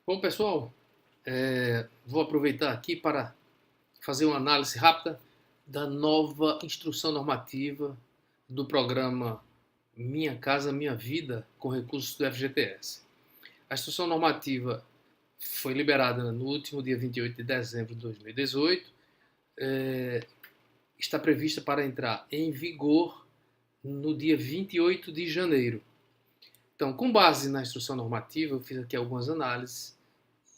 Bom, pessoal, vou aproveitar aqui para fazer uma análise rápida da nova instrução normativa do programa Minha Casa Minha Vida com recursos do FGTS. A instrução normativa foi liberada no último dia 28 de dezembro de 2018, está prevista para entrar em vigor no dia 28 de janeiro. Então, com base na instrução normativa, eu fiz aqui algumas análises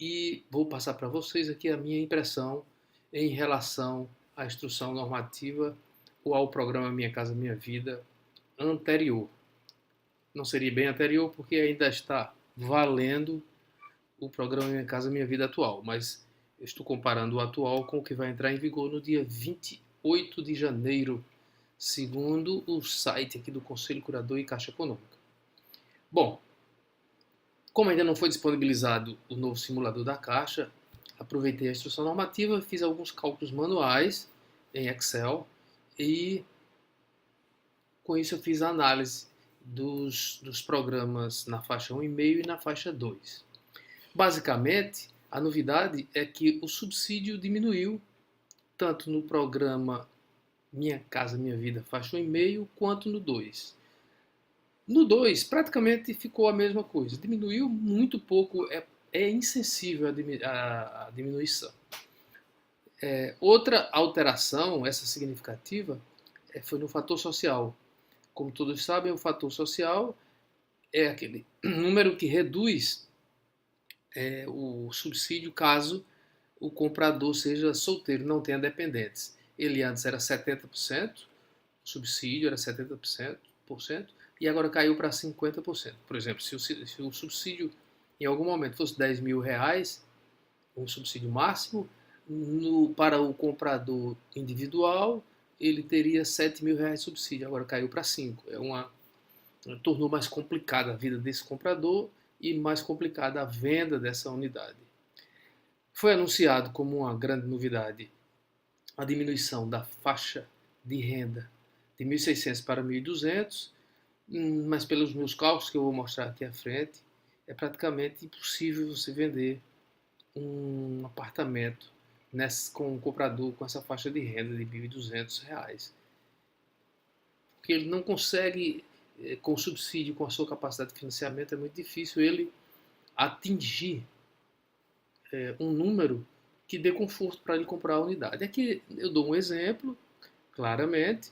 e vou passar para vocês aqui a minha impressão em relação à instrução normativa ou ao programa Minha Casa Minha Vida anterior. Não seria bem anterior porque ainda está valendo o programa Minha Casa Minha Vida atual, mas eu estou comparando o atual com o que vai entrar em vigor no dia 28 de janeiro, segundo o site aqui do Conselho Curador e Caixa Econômica. Bom, como ainda não foi disponibilizado o novo simulador da Caixa, aproveitei a instrução normativa, fiz alguns cálculos manuais em Excel e com isso eu fiz a análise dos programas na faixa 1,5 e na faixa 2. Basicamente, a novidade é que o subsídio diminuiu tanto no programa Minha Casa Minha Vida faixa 1,5 quanto no 2. No 2, praticamente ficou a mesma coisa. Diminuiu muito pouco, é insensível a diminuição. Outra alteração, essa significativa, foi no fator social. Como todos sabem, o fator social é aquele número que reduz o subsídio caso o comprador seja solteiro, não tenha dependentes. Ele antes era 70%, o subsídio era 70%, e agora caiu para 50%. Por exemplo, se o subsídio em algum momento fosse R$ 10.000, um subsídio máximo, para o comprador individual, ele teria R$ 7.000 de subsídio, agora caiu para 5. Tornou mais complicada a vida desse comprador e mais complicada a venda dessa unidade. Foi anunciado como uma grande novidade a diminuição da faixa de renda de 1.600 para 1.200, mas pelos meus cálculos que eu vou mostrar aqui à frente, é praticamente impossível você vender um apartamento com um comprador com essa faixa de renda de R$ 1.200. Porque ele não consegue, com subsídio, com a sua capacidade de financiamento, é muito difícil ele atingir um número que dê conforto para ele comprar a unidade. Aqui eu dou um exemplo, claramente,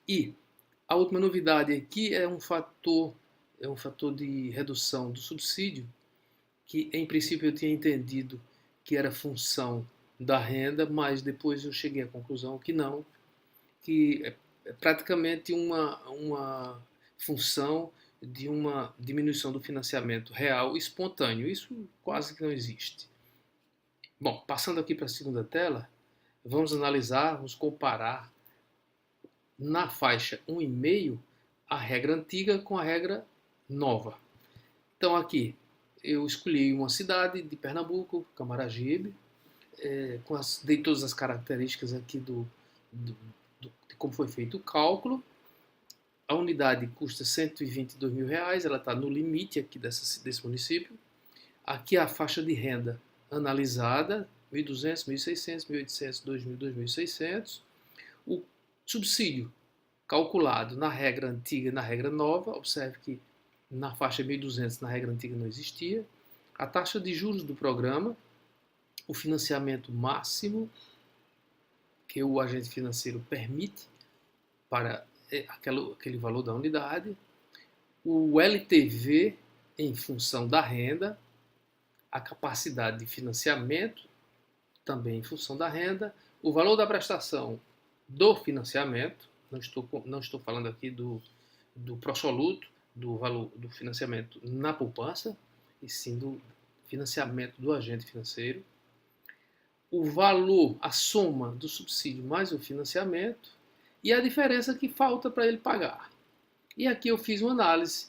e a última novidade aqui é um fator de redução do subsídio, que em princípio eu tinha entendido que era função da renda, mas depois eu cheguei à conclusão que não, que é praticamente uma função de uma diminuição do financiamento real espontâneo. Isso quase que não existe. Bom, passando aqui para a segunda tela, vamos analisar, vamos comparar na faixa 1,5 a regra antiga com a regra nova. Então aqui eu escolhi uma cidade de Pernambuco, Camaragibe, dei todas as características aqui de como foi feito o cálculo. A unidade custa R$ 122.000, ela está no limite aqui desse município. Aqui a faixa de renda analisada, 1.200, 1.600, 1.800, 2.000, 2.600. O subsídio calculado na regra antiga e na regra nova, observe que na faixa 1.200 na regra antiga não existia. A taxa de juros do programa, o financiamento máximo que o agente financeiro permite para aquele valor da unidade, o LTV em função da renda, a capacidade de financiamento também em função da renda, o valor da prestação do financiamento, não estou falando aqui do prosoluto, do valor do financiamento na poupança, e sim do financiamento do agente financeiro, o valor, a soma do subsídio mais o financiamento e a diferença que falta para ele pagar. E aqui eu fiz uma análise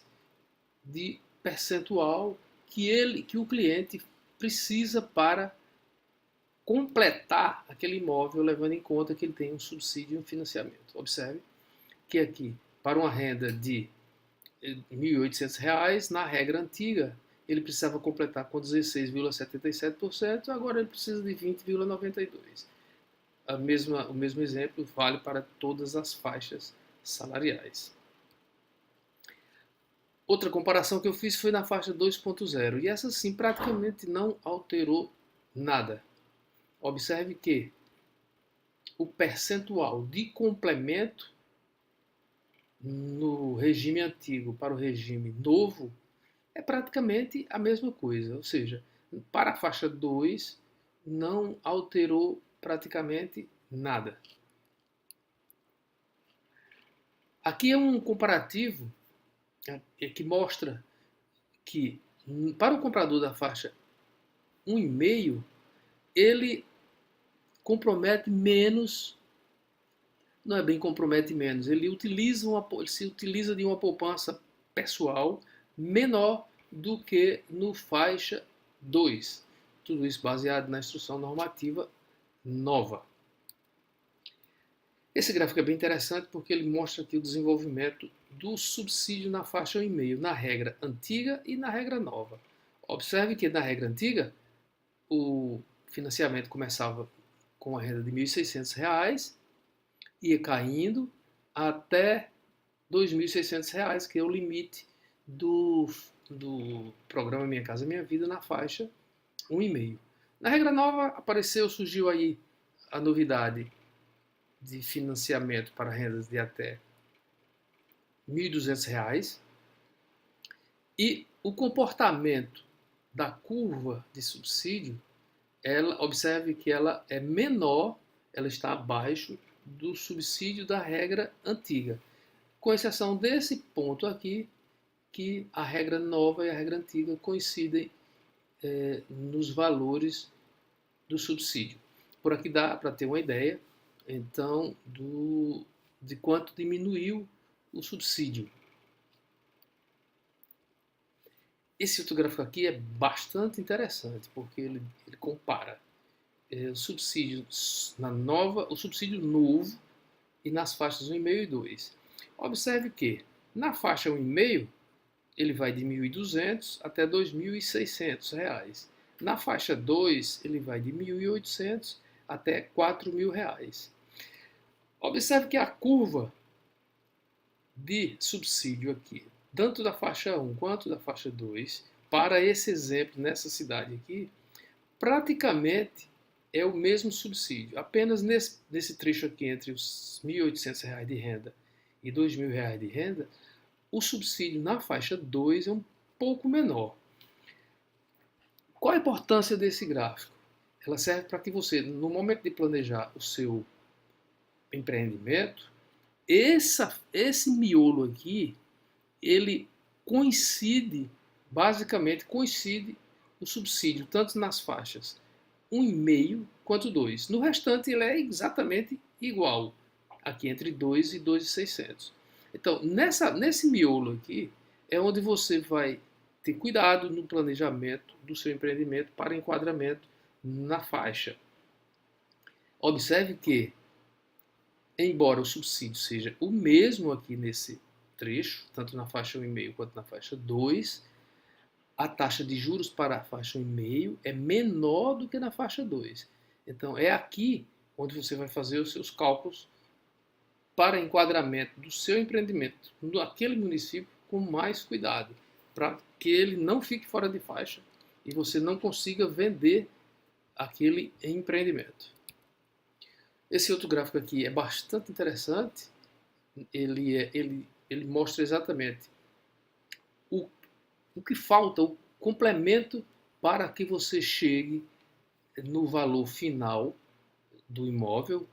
de percentual que o cliente precisa para completar aquele imóvel, levando em conta que ele tem um subsídio e um financiamento. Observe que aqui, para uma renda de R$ 1.800, na regra antiga, ele precisava completar com 16,77%, agora ele precisa de 20,92%. O mesmo exemplo vale para todas as faixas salariais. Outra comparação que eu fiz foi na faixa 2.0, e essa sim praticamente não alterou nada. Observe que o percentual de complemento no regime antigo para o regime novo é praticamente a mesma coisa, ou seja, para a faixa 2 não alterou praticamente nada. Aqui é um comparativo que mostra que para o comprador da faixa 1,5, ele compromete menos, não é bem compromete menos, ele se utiliza de uma poupança pessoal menor do que no faixa 2. Tudo isso baseado na instrução normativa nova. Esse gráfico é bem interessante porque ele mostra aqui o desenvolvimento do subsídio na faixa 1,5, na regra antiga e na regra nova. Observe que na regra antiga, o financiamento começava com a renda de R$ 1.600, ia caindo até R$ 2.600, que é o limite do programa Minha Casa Minha Vida na faixa 1,5. Na regra nova surgiu aí a novidade de financiamento para rendas de até R$ 1.200, e o comportamento da curva de subsídio, observe que ela é menor, ela está abaixo do subsídio da regra antiga, com exceção desse ponto aqui, que a regra nova e a regra antiga coincidem nos valores do subsídio. Por aqui dá para ter uma ideia, então, de quanto diminuiu o subsídio. Esse outro gráfico aqui é bastante interessante, porque ele compara o subsídio o subsídio novo e nas faixas 1,5 e 2. Observe que na faixa 1,5 ele vai de R$ 1.200 até R$ 2.600. Na faixa 2 ele vai de R$ 1.800 até R$ 4.000. Observe que a curva de subsídio aqui, tanto da faixa 1 quanto da faixa 2, para esse exemplo nessa cidade aqui, praticamente é o mesmo subsídio. Apenas nesse trecho aqui entre os R$ 1.800 de renda e R$ 2.000 de renda, o subsídio na faixa 2 é um pouco menor. Qual a importância desse gráfico? Ela serve para que você, no momento de planejar o seu empreendimento, esse miolo aqui, ele basicamente coincide o subsídio tanto nas faixas 1,5 quanto 2. No restante ele é exatamente igual, aqui entre 2 e 2.600. Então, nesse miolo aqui, é onde você vai ter cuidado no planejamento do seu empreendimento para enquadramento na faixa. Observe que, embora o subsídio seja o mesmo aqui nesse trecho, tanto na faixa 1,5 quanto na faixa 2, a taxa de juros para a faixa 1,5 é menor do que na faixa 2. Então, é aqui onde você vai fazer os seus cálculos para enquadramento do seu empreendimento naquele município com mais cuidado, para que ele não fique fora de faixa e você não consiga vender aquele empreendimento. Esse outro gráfico aqui é bastante interessante. Ele mostra exatamente o que falta, o complemento para que você chegue no valor final do imóvel,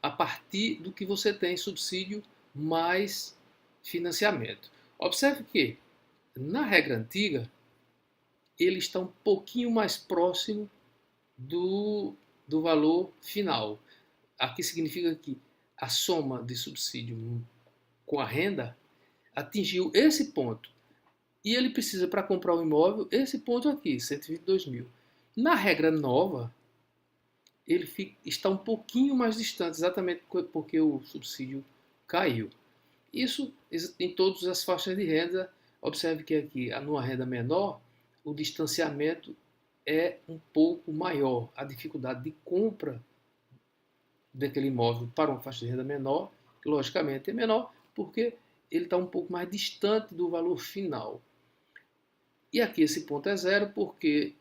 a partir do que você tem subsídio mais financiamento. Observe que, na regra antiga, ele está um pouquinho mais próximo do valor final. Aqui significa que a soma de subsídio com a renda atingiu esse ponto. E ele precisa, para comprar o imóvel, esse ponto aqui, 122 mil. Na regra nova, ele está um pouquinho mais distante, exatamente porque o subsídio caiu. Isso em todas as faixas de renda Observe que aqui, numa renda menor, o distanciamento é um pouco maior. A dificuldade de compra daquele imóvel para uma faixa de renda menor, logicamente é menor, porque ele está um pouco mais distante do valor final. E aqui esse ponto é zero, porque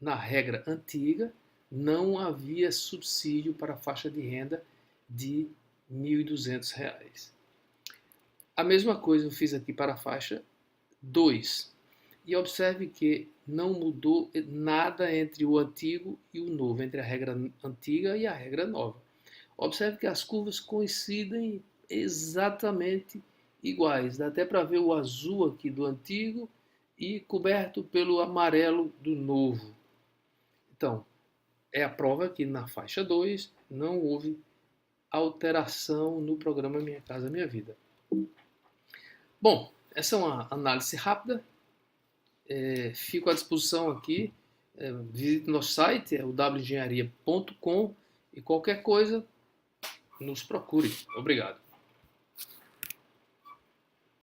na regra antiga não havia subsídio para a faixa de renda de R$ 1.200. A mesma coisa eu fiz aqui para a faixa 2. E observe que não mudou nada entre o antigo e o novo, entre a regra antiga e a regra nova. Observe que as curvas coincidem exatamente iguais. Dá até para ver o azul aqui do antigo e coberto pelo amarelo do novo. Então, é a prova que na faixa 2 não houve alteração no programa Minha Casa Minha Vida. Bom, essa é uma análise rápida. Fico à disposição aqui. Visite nosso site, é o wengenharia.com, e qualquer coisa, nos procure. Obrigado.